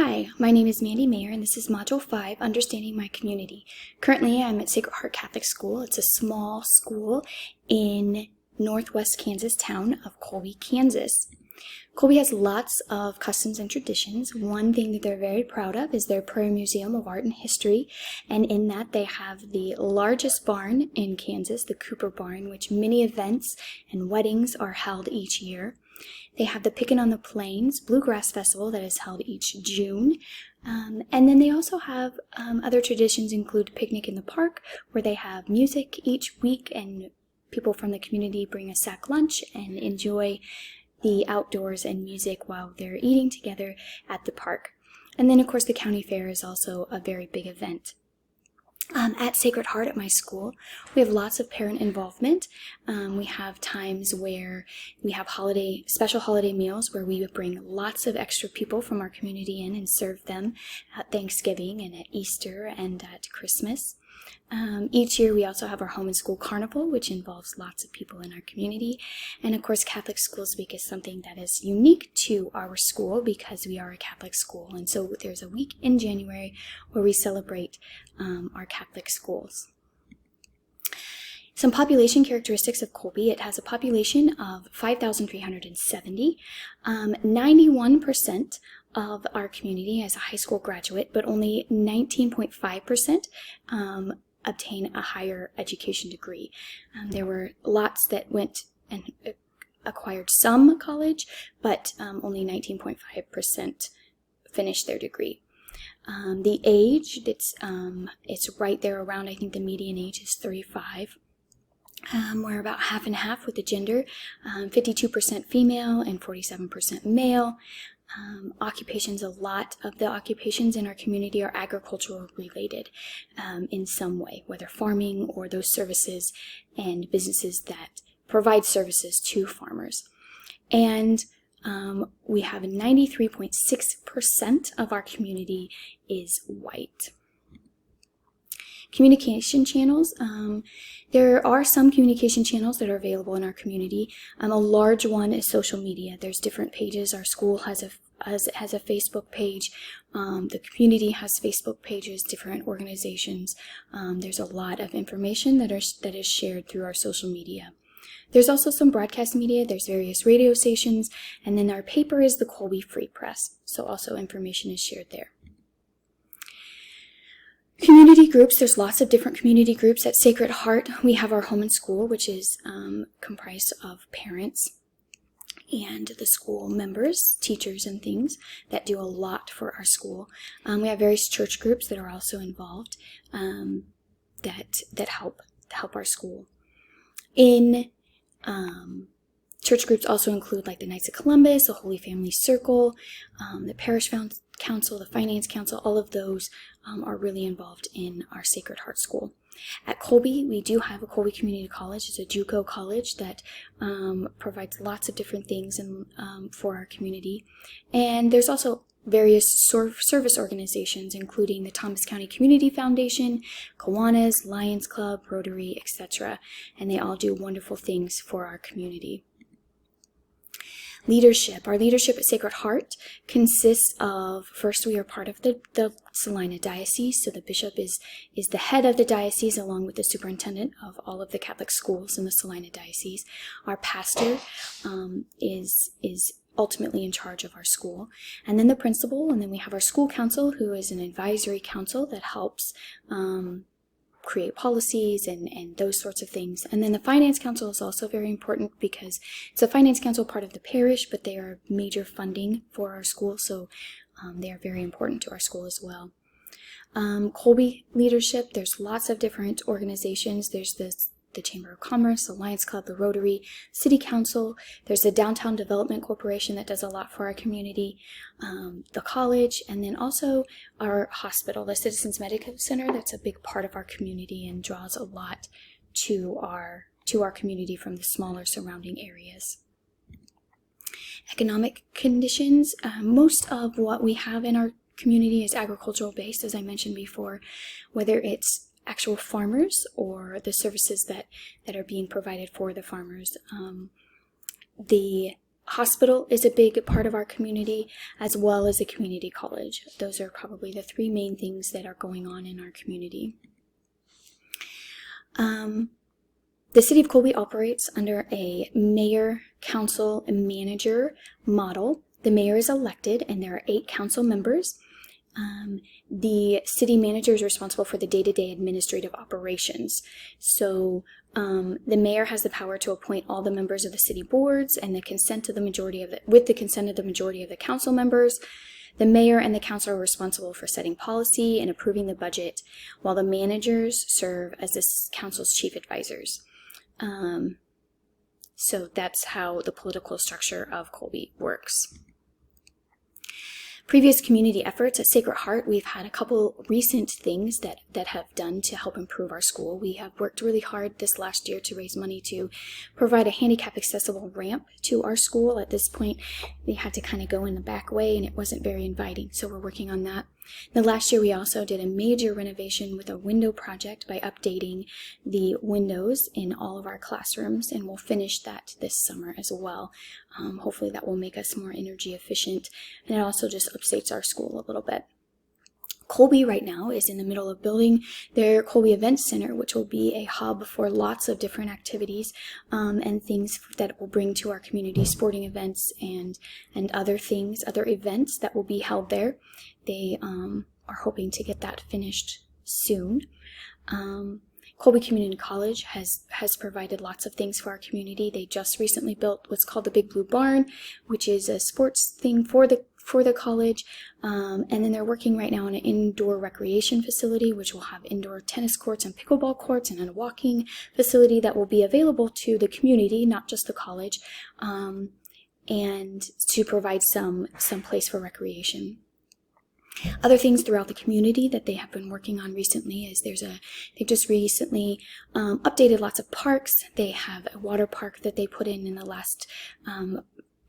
Hi, my name is Mandy Mayer, and this is Module 5, Understanding My Community. Currently, I'm at Sacred Heart Catholic School. It's a small school in northwest Kansas town of Colby, Kansas. Colby has lots of customs and traditions. One thing that they're very proud of is their Prayer Museum of Art and History, and in that they have the largest barn in Kansas, the Cooper Barn, which many events and weddings are held each year. They have the Pickin' on the Plains Bluegrass Festival that is held each June. And then they also have other traditions include Picnic in the Park, where they have music each week and people from the community bring a sack lunch and enjoy the outdoors and music while they're eating together at the park. And then, of course, the county fair is also a very big event. At Sacred Heart at my school, we have lots of parent involvement. We have times where we have special holiday meals where we bring lots of extra people from our community in and serve them at Thanksgiving and at Easter and at Christmas. Each year we also have our home and school carnival, which involves lots of people in our community. And of course, Catholic Schools Week is something that is unique to our school because we are a Catholic school. And so there's a week in January where we celebrate our Catholic schools. Some population characteristics of Colby. It has a population of 5,370. 91% of our community has a high school graduate, but only 19.5% obtain a higher education degree. There were lots that went and acquired some college, but only 19.5% finished their degree. The age, it's right there around, I think the median age is 35. We're about half and half with the gender, 52% female and 47% male. Occupations, a lot of the occupations in our community are agricultural related in some way, whether farming or those services and businesses that provide services to farmers. And we have 93.6% of our community is white. Communication channels. There are some communication channels that are available in our community. A large one is social media. There's different pages. Our school has a Facebook page. The community has Facebook pages, different organizations. There's a lot of information that is shared through our social media. There's also some broadcast media. There's various radio stations. And then our paper is the Colby Free Press. So also information is shared there. Community groups, there's lots of different community groups. At Sacred Heart, we have our home and school, which is comprised of parents and the school members, teachers and things that do a lot for our school. We have various church groups that are also involved that help our school. In church groups also include like the Knights of Columbus, the Holy Family Circle, the Parish Council, the Finance Council. All of those are really involved in our Sacred Heart School. At Colby, we do have a Colby Community College. It's a JUCO college that provides lots of different things for our community. And there's also various service organizations, including the Thomas County Community Foundation, Kiwanis, Lions Club, Rotary, etc. And they all do wonderful things for our community. Leadership. Our leadership at Sacred Heart consists of, first, we are part of the Salina Diocese, so the bishop is the head of the diocese along with the superintendent of all of the Catholic schools in the Salina Diocese. Our pastor is ultimately in charge of our school, and then the principal, and then we have our school council, who is an advisory council that helps create policies and those sorts of things. And then the Finance Council is also very important because it's a Finance Council part of the parish, but they are major funding for our school, so they are very important to our school as well. Colby leadership, there's lots of different organizations. There's the Chamber of Commerce, the Lions Club, the Rotary, City Council. There's the Downtown Development Corporation that does a lot for our community, the college, and then also our hospital, the Citizens Medical Center. That's a big part of our community and draws a lot to our community from the smaller surrounding areas. Economic conditions. Most of what we have in our community is agricultural based, as I mentioned before, whether it's actual farmers or the services that are being provided for the farmers. The hospital is a big part of our community, as well as a community college. Those are probably the three main things that are going on in our community. The City of Colby operates under a mayor, council, and manager model. The mayor is elected, and there are 8 council members. The city manager is responsible for the day-to-day administrative operations. So the mayor has the power to appoint all the members of the city boards, and with the consent of the majority of the council members. The mayor and the council are responsible for setting policy and approving the budget, while the managers serve as the council's chief advisors. So that's how the political structure of Colby works. Previous community efforts at Sacred Heart, we've had a couple recent things that have done to help improve our school. We have worked really hard this last year to raise money to provide a handicap accessible ramp to our school. At this point, we had to kind of go in the back way and it wasn't very inviting, so we're working on that. The last year we also did a major renovation with a window project by updating the windows in all of our classrooms, and we'll finish that this summer as well. Hopefully that will make us more energy efficient, and it also just updates our school a little bit. Colby right now is in the middle of building their Colby Event Center, which will be a hub for lots of different activities and things that will bring to our community, sporting events and other things, other events that will be held there. They are hoping to get that finished soon. Colby Community College has provided lots of things for our community. They just recently built what's called the Big Blue Barn, which is a sports thing for the college, and then they're working right now on an indoor recreation facility, which will have indoor tennis courts and pickleball courts, and a walking facility that will be available to the community, not just the college, and to provide some place for recreation. Other things throughout the community that they have been working on recently is they've just recently updated lots of parks. They have a water park that they put in the last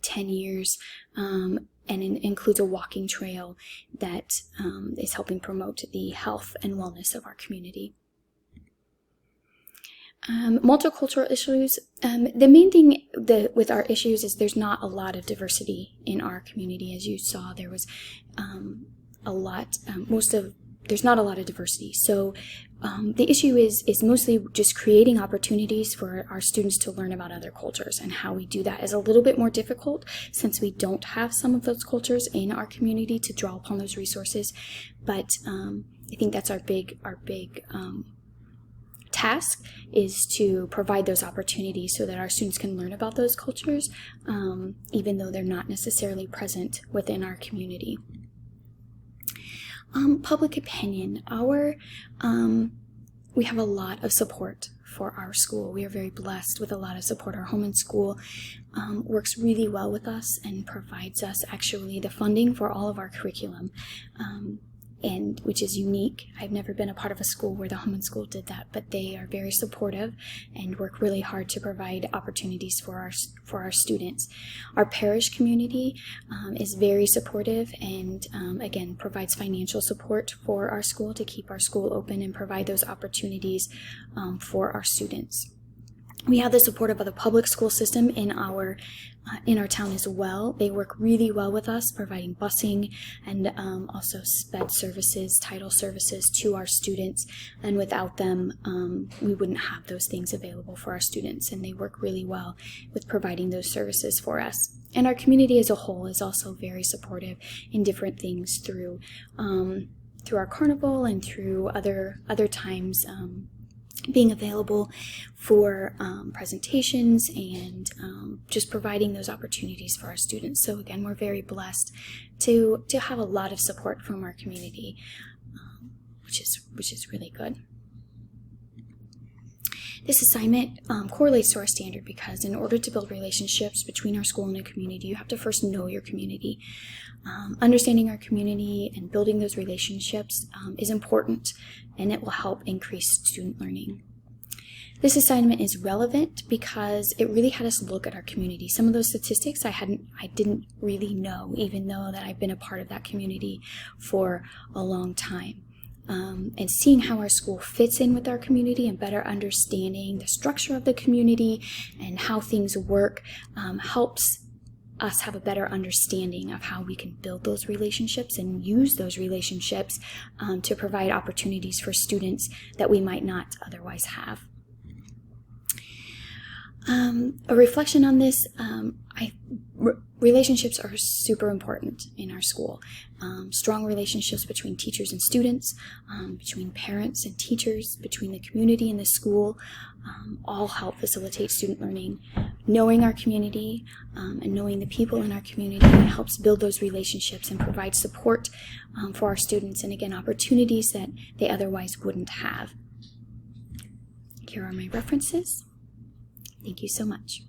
10 years, and it includes a walking trail that is helping promote the health and wellness of our community. Multicultural issues. The main thing with our issues is there's not a lot of diversity in our community. As you saw, there was there's not a lot of diversity. So the issue is mostly just creating opportunities for our students to learn about other cultures, and how we do that is a little bit more difficult since we don't have some of those cultures in our community to draw upon those resources. But I think that's our big task, is to provide those opportunities so that our students can learn about those cultures, even though they're not necessarily present within our community. Public opinion. We have a lot of support for our school. We are very blessed with a lot of support. Our home and school works really well with us and provides us actually the funding for all of our curriculum, and which is unique. I've never been a part of a school where the home and school did that, but they are very supportive and work really hard to provide opportunities for our students. Our parish community is very supportive and again provides financial support for our school to keep our school open and provide those opportunities for our students. We have the support of the public school system in our town as well. They work really well with us, providing busing and also sped services, title services to our students. And without them, we wouldn't have those things available for our students. And they work really well with providing those services for us. And our community as a whole is also very supportive in different things through our carnival and through other times. Being available for presentations and just providing those opportunities for our students. So again, we're very blessed to have a lot of support from our community, which is really good. This assignment correlates to our standard because in order to build relationships between our school and the community, you have to first know your community. Understanding our community and building those relationships is important, and it will help increase student learning. This assignment is relevant because it really had us look at our community. Some of those statistics I didn't really know, even though that I've been a part of that community for a long time. And seeing how our school fits in with our community and better understanding the structure of the community and how things work helps us have a better understanding of how we can build those relationships and use those relationships to provide opportunities for students that we might not otherwise have. A reflection on this, relationships are super important in our school. Strong relationships between teachers and students, between parents and teachers, between the community and the school, all help facilitate student learning. Knowing our community and knowing the people in our community helps build those relationships and provide support for our students, and again, opportunities that they otherwise wouldn't have. Here are my references. Thank you so much.